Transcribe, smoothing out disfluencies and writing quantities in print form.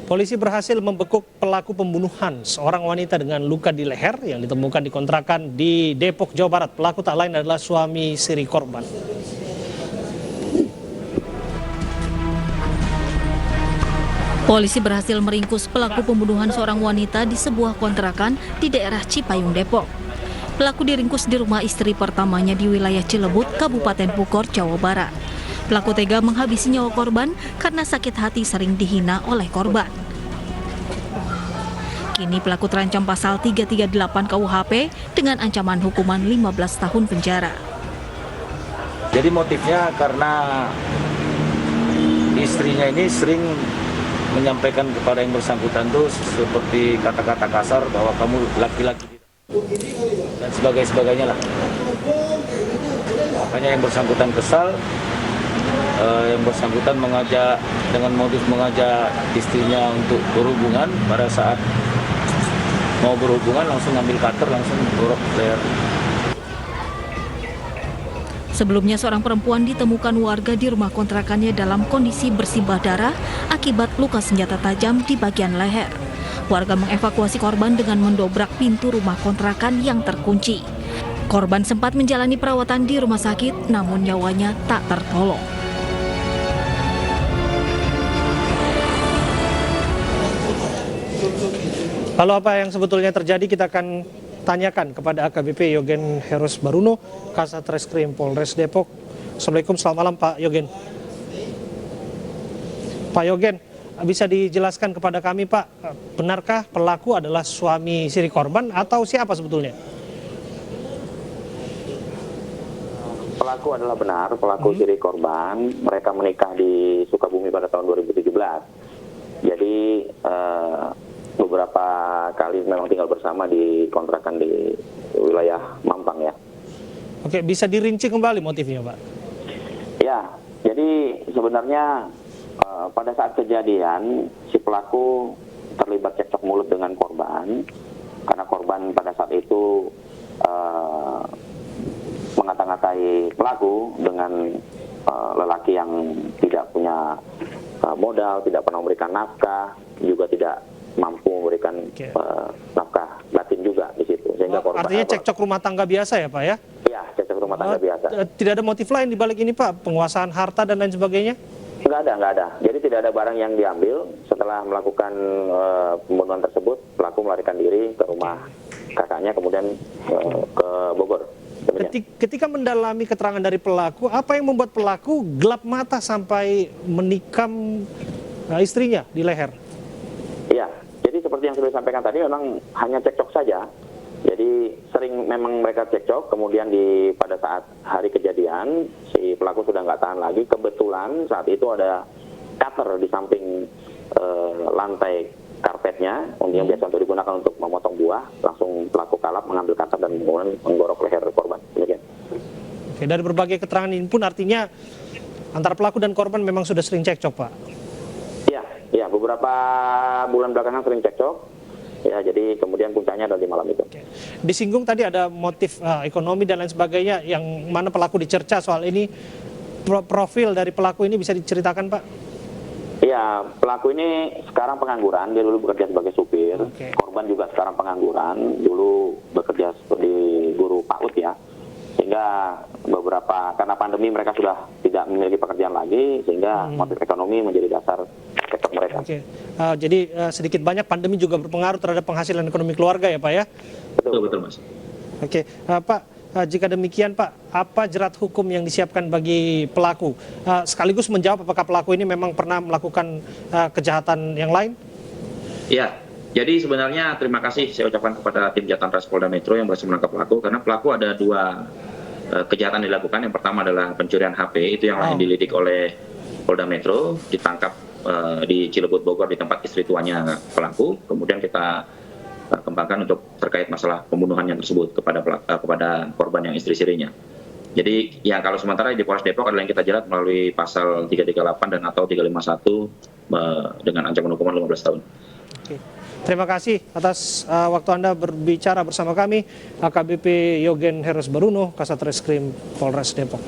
Polisi berhasil membekuk pelaku pembunuhan seorang wanita dengan luka di leher yang ditemukan di kontrakan di Depok, Jawa Barat. Pelaku tak lain adalah suami siri korban. Polisi berhasil meringkus pelaku pembunuhan seorang wanita di sebuah kontrakan di daerah Cipayung, Depok. Pelaku diringkus di rumah istri pertamanya di wilayah Cilebut, Kabupaten Bogor, Jawa Barat. Pelaku tega menghabisi nyawa korban karena sakit hati sering dihina oleh korban. Kini pelaku terancam pasal 338 KUHP dengan ancaman hukuman 15 tahun penjara. Jadi motifnya karena istrinya ini sering menyampaikan kepada yang bersangkutan tuh seperti kata-kata kasar bahwa kamu laki-laki dan sebagainya lah. Makanya yang bersangkutan kesal, yang bersangkutan mengajak dengan modus mengajak istrinya untuk berhubungan. Pada saat mau berhubungan langsung ngambil cutter, langsung gorok leher. Sebelumnya seorang perempuan ditemukan warga di rumah kontrakannya dalam kondisi bersimbah darah akibat luka senjata tajam di bagian leher. Warga mengevakuasi korban dengan mendobrak pintu rumah kontrakan yang terkunci. Korban sempat menjalani perawatan di rumah sakit, namun nyawanya tak tertolong. Lalu apa yang sebetulnya terjadi kita akan tanyakan kepada AKBP Yogen Heros Baruno, Kasat Reskrim Polres Depok. Assalamualaikum, selamat malam Pak Yogen. Pak Yogen, bisa dijelaskan kepada kami Pak, benarkah pelaku adalah suami siri korban atau siapa sebetulnya? Pelaku adalah benar, pelaku siri korban. Mereka menikah di Sukabumi pada tahun 2017. Jadi beberapa kali memang tinggal bersama di kontrakan di wilayah Mampang ya. Oke, bisa dirinci kembali motifnya Pak? Ya, jadi sebenarnya pada saat kejadian si pelaku terlibat cekcok mulut dengan korban karena korban pada saat itu mengata-ngatai pelaku dengan lelaki yang tidak punya modal, tidak pernah memberikan nafkah, juga tidak mampu memberikan nafkah batin juga di situ. Sehingga korban, artinya cekcok rumah tangga biasa ya Pak ya? Iya, cekcok rumah tangga biasa. Tidak ada motif lain di balik ini Pak? Penguasaan harta dan lain sebagainya? Nggak ada. Jadi tidak ada barang yang diambil. Setelah melakukan pembunuhan tersebut, pelaku melarikan diri ke rumah kakaknya, kemudian ke Bogor. Ketika mendalami keterangan dari pelaku, apa yang membuat pelaku gelap mata sampai menikam istrinya di leher? Iya, jadi seperti yang sudah disampaikan tadi, memang hanya cekcok saja. Jadi sering memang mereka cekcok, kemudian pada saat hari kejadian, si pelaku sudah nggak tahan lagi. Kebetulan saat itu ada cutter di samping lantai karpetnya, yang biasa untuk digunakan untuk memotong buah. Langsung pelaku kalap mengambil cutter dan kemudian menggorok leher korban. Demikian. Oke, dari berbagai keterangan ini pun artinya antara pelaku dan korban memang sudah sering cekcok Pak? Iya, beberapa bulan belakangan sering cekcok. Ya, jadi kemudian puncaknya adalah di malam itu. Oke. Disinggung tadi ada motif ekonomi dan lain sebagainya, yang mana pelaku dicerca soal ini. Profil dari pelaku ini bisa diceritakan Pak? Iya, pelaku ini sekarang pengangguran. Dia dulu bekerja sebagai supir. Korban juga sekarang pengangguran. Dulu bekerja sebagai guru PAUD ya. Sehingga karena pandemi mereka sudah tidak memiliki pekerjaan lagi, sehingga motif ekonomi menjadi dasar cekcok mereka. Oke. Jadi sedikit banyak pandemi juga berpengaruh terhadap penghasilan ekonomi keluarga ya Pak ya? Betul Mas. Oke, Pak, jika demikian Pak, apa jerat hukum yang disiapkan bagi pelaku? Sekaligus menjawab apakah pelaku ini memang pernah melakukan kejahatan yang lain? Iya, jadi sebenarnya terima kasih saya ucapkan kepada tim Jatan Ras Polda Metro yang berhasil menangkap pelaku, karena pelaku ada dua kejahatan dilakukan. Yang pertama adalah pencurian HP, itu yang lain dilidik oleh Polda Metro, ditangkap di Cilebut, Bogor, di tempat istri tuanya pelaku. Kemudian kita kembangkan untuk terkait masalah pembunuhannya tersebut kepada korban yang istri sirinya. Jadi yang kalau sementara di Polres Depok adalah yang kita jerat melalui pasal 338 dan atau 351 dengan ancaman hukuman 15 tahun. Oke. Terima kasih atas waktu Anda berbicara bersama kami, AKBP Yogen Heros Baruno, Kasat Reskrim Polres Depok.